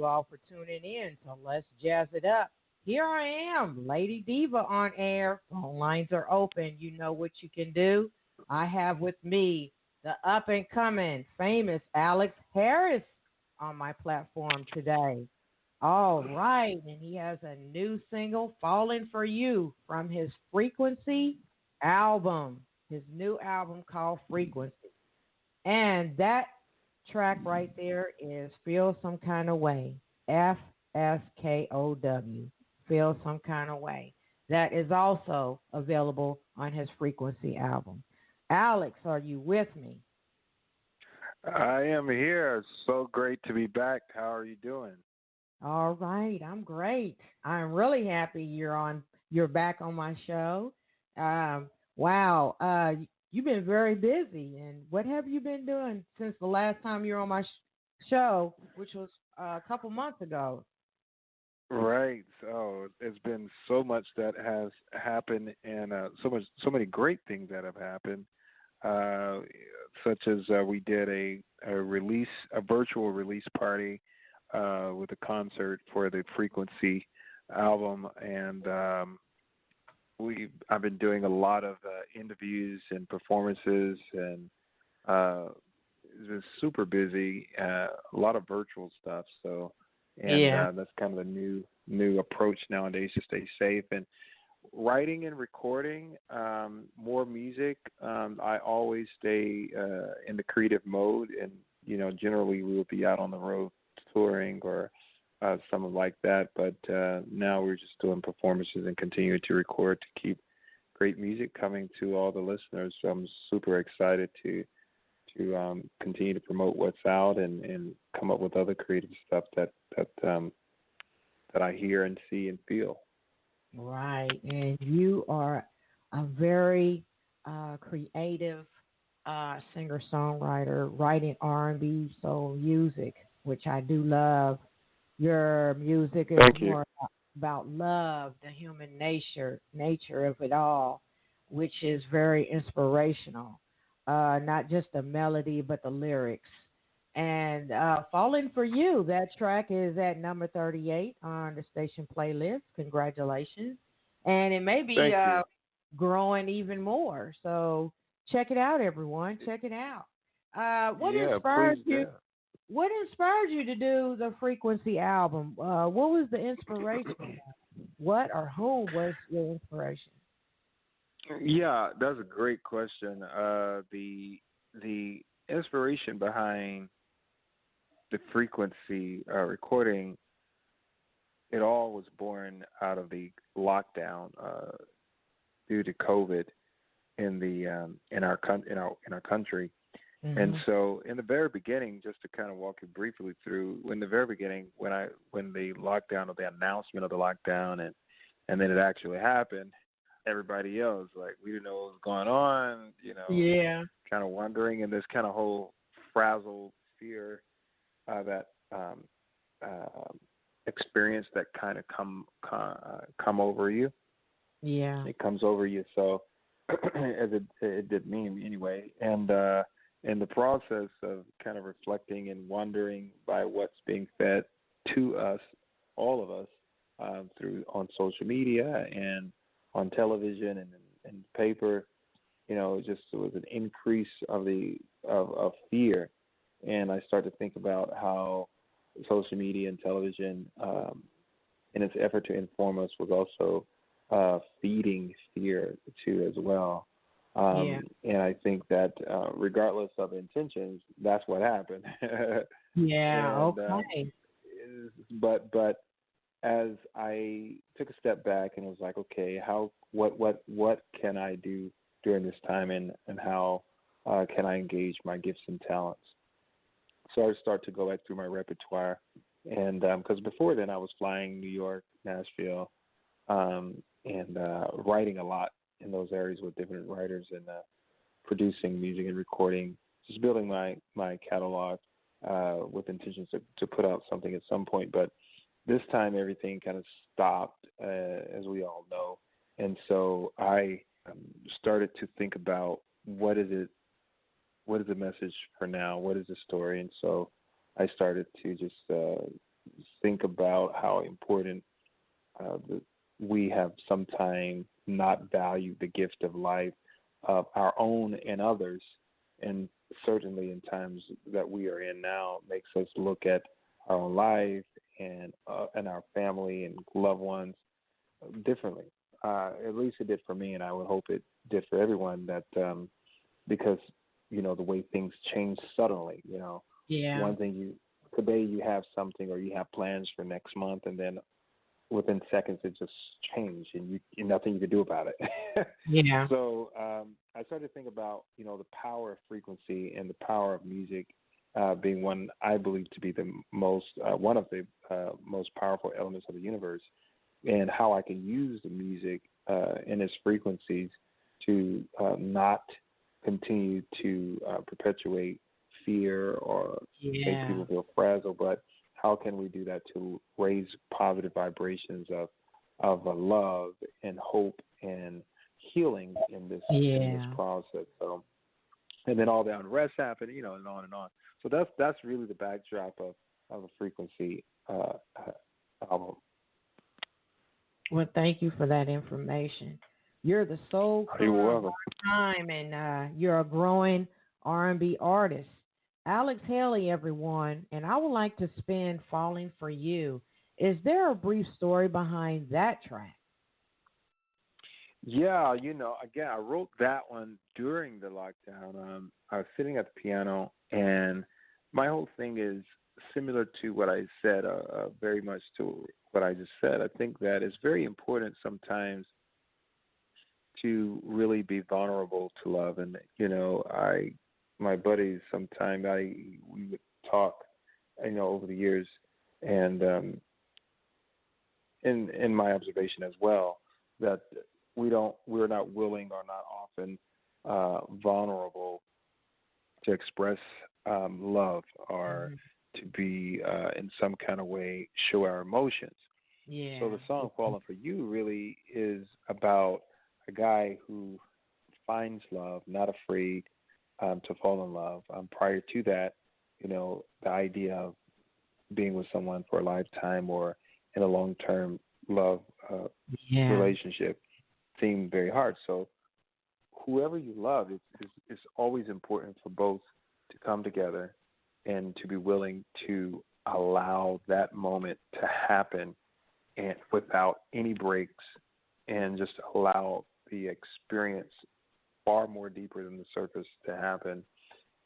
you all for tuning in to Let's Jazz It Up. Here I am, Lady Diva on air. Phone lines are open. You know what you can do. I have with me the up and coming famous Alex Harris on my platform today. All right, and he has a new single, Falling for You, from his Frequency album, his new album called Frequency. And that track right there is Feel Some Kind of Way, FSKOW, Feel Some Kind of Way. That is also available on his Frequency album. Alex, are you with me? I am here. It's so great to be back. How are you doing? All right, I'm great. I'm really happy you're back on my show. Wow, you've been very busy, and what have you been doing since the last time you were on my show, which was a couple months ago? Right. So there's been so much that has happened, and so many great things that have happened. Uh, Such as we did a virtual release party with a concert for the Frequency album, and I've been doing a lot of interviews and performances, and it's been super busy. A lot of virtual stuff. So, and Yeah. that's kind of a new approach nowadays to stay safe. And writing and recording more music. I always stay in the creative mode, and generally we will be out on the road touring or something like that. But now we're just doing performances and continuing to record to keep great music coming to all the listeners. So I'm super excited to continue to promote what's out and come up with other creative stuff that I hear and see and feel. Right, and you are a very creative singer-songwriter, writing R&B, soul music, which I do love. Your music is Thank you. more about love, the human nature of it all, which is very inspirational. Not just the melody, but the lyrics. And Falling for You, that track is at number 38 on the station playlist. Congratulations. And it may be Thank you. growing even more. So check it out, everyone. Check it out. What Yeah, inspired please you? do. What inspired you to do the Frequency album? What was the inspiration? What or who was your inspiration? Yeah, that's a great question. The inspiration behind the Frequency recording, it all was born out of the lockdown due to COVID in the in our country. And Mm-hmm. so, in the very beginning, just to kind of walk you briefly through, in the very beginning, when the lockdown or the announcement of the lockdown, and then it actually happened, everybody else, like, we didn't know what was going on, Yeah. kind of wondering, and this kind of whole frazzled fear that experience that kind of come over you. Yeah. It comes over you. So as it did me anyway, and in the process of kind of reflecting and wondering by what's being fed to us, all of us, through on social media and on television and paper, just it was an increase of fear. And I started to think about how social media and television, in its effort to inform us, was also feeding fear too as well. Yeah. And I think that regardless of intentions, that's what happened. Yeah. and Okay. but as I took a step back and was like, okay, what can I do during this time, and how can I engage my gifts and talents? So I start to go back through my repertoire, and because before then I was flying New York, Nashville, and writing a lot in those areas with different writers, and producing music and recording, just building my catalog with intentions to put out something at some point. But this time everything kind of stopped, as we all know, and so I started to think about what is the message for now? What is the story? And so I started to just think about how important we have sometimes not valued the gift of life, of our own and others, and certainly in times that we are in now, makes us look at our own life and our family and loved ones differently. At least it did for me, and I would hope it did for everyone. That because the way things change suddenly. One thing today you have something or you have plans for next month, and then within seconds it just changed, and nothing you could do about it. Yeah. So I started to think about the power of frequency and the power of music being one I believe to be the most one of the most powerful elements of the universe, and how I can use the music and its frequencies to not continue to perpetuate fear or make people feel frazzled, but how can we do that to raise positive vibrations of love and hope and healing in this process? So, and then all the unrest happened, and on and on. So that's really the backdrop of a frequency album. Well, thank you for that information. You're the soul crooner of our time, and you're a growing R&B artist. Alex Haley, everyone, and I would like to spin Falling for You. Is there a brief story behind that track? Yeah, again, I wrote that one during the lockdown. I was sitting at the piano, and my whole thing is similar to what I said, very much to what I just said. I think that it's very important sometimes to really be vulnerable to love. And, my buddies, sometimes we would talk, over the years, and in my observation as well, that we're not willing or not often vulnerable to express love or to be in some kind of way show our emotions. Yeah. So the song "Falling for You" really is about a guy who finds love, not afraid to fall in love. Prior to that, the idea of being with someone for a lifetime or in a long-term love relationship seemed very hard. So whoever you love, it's always important for both to come together and to be willing to allow that moment to happen and without any breaks, and just allow the experience far more deeper than the surface to happen.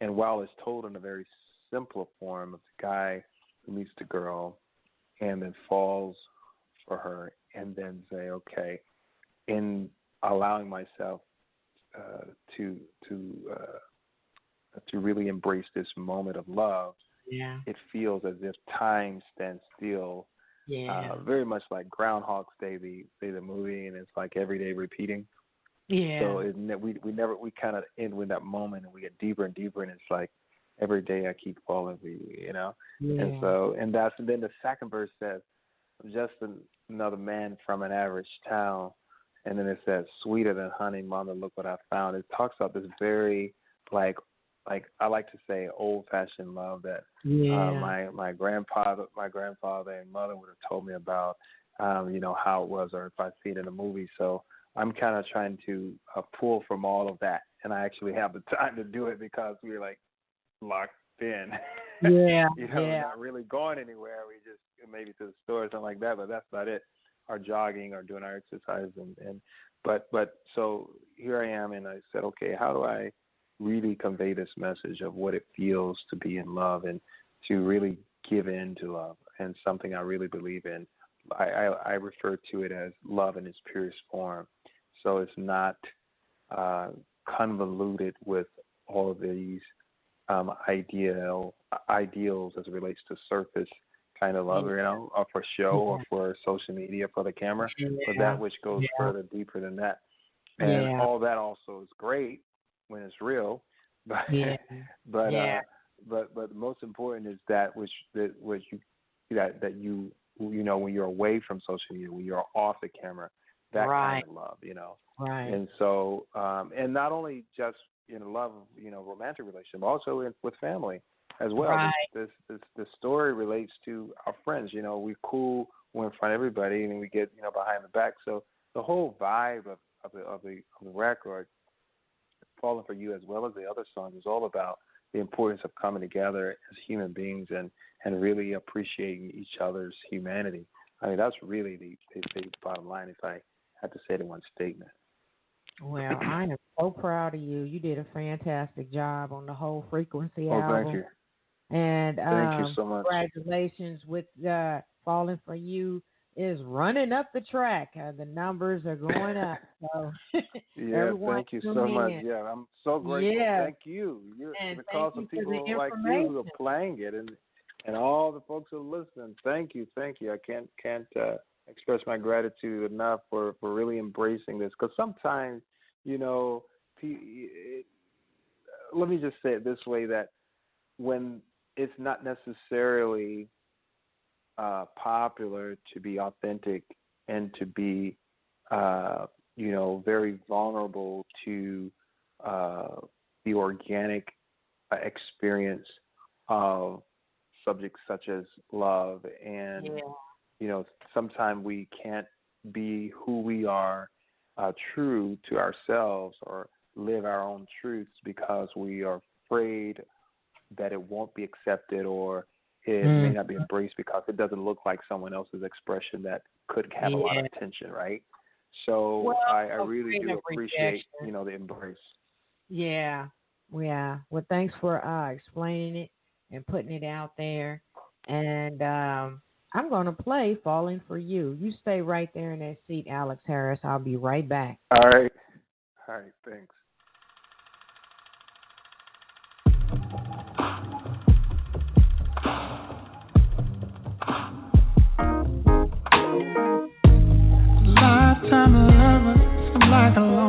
And while it's told in a very simple form of the guy who meets the girl and then falls for her, and then say, okay, in allowing myself to really embrace this moment of love, it feels as if time stands still. Very much like Groundhog's Day, the movie, and it's like every day repeating. So we kind of end with that moment, and we get deeper and deeper, and it's like every day I keep falling for you, And so, and then the second verse says, "I'm just another man from an average town," and then it says, "Sweeter than honey, mama, look what I found." It talks about this very like I like to say old-fashioned love that my grandfather and mother would have told me about, how it was, or if I see it in a movie. So I'm kind of trying to pull from all of that, and I actually have the time to do it because we're like locked in. Not really going anywhere. We just maybe to the store or something like that, but that's about it. Or jogging or doing our exercise, but so here I am, and I said, okay, how do I really convey this message of what it feels to be in love and to really give in to love, and something I really believe in. I refer to it as love in its purest form. So it's not convoluted with all of these ideals as it relates to surface kind of love, or for show or for social media, for the camera, but that which goes further deeper than that. And all that also is great when it's real, but but most important is that when you're away from social media, when you're off the camera, that kind of love, Right. And so, and not only just in love, romantic relationship, but also with family. as well. Right. This story relates to our friends. You know, we cool when in front of everybody, and we get, you know, behind the back. So the whole vibe of the record, Falling for You, as well as the other songs, is all about the importance of coming together as human beings and really appreciating each other's humanity. I mean, that's really the bottom line, if I had to say it in one statement. Well, I am so proud of you. You did a fantastic job on the whole Frequency album. Thank you. And thank you so much. Congratulations with Falling for You is running up the track. The numbers are going up. So yeah, thank you so much. Yeah, I'm so grateful. Yeah. Thank you. And because of people like you who are playing it and all the folks who are listening. Thank you. I can't express my gratitude enough for really embracing this. Because sometimes, you know, let me just say it this way, that when it's not necessarily popular to be authentic and to be, you know, very vulnerable to the organic experience of subjects such as love. And, you know, sometimes we can't be who we are, true to ourselves, or live our own truths because we are afraid that it won't be accepted, or it may not be embraced because it doesn't look like someone else's expression that could have a lot of attention, right? So I really do appreciate, you know, the embrace. Yeah. Well, thanks for explaining it and putting it out there. And I'm going to play Falling for You. You stay right there in that seat, Alex Harris. I'll be right back. All right, thanks. Lifetime of lovers seem like a long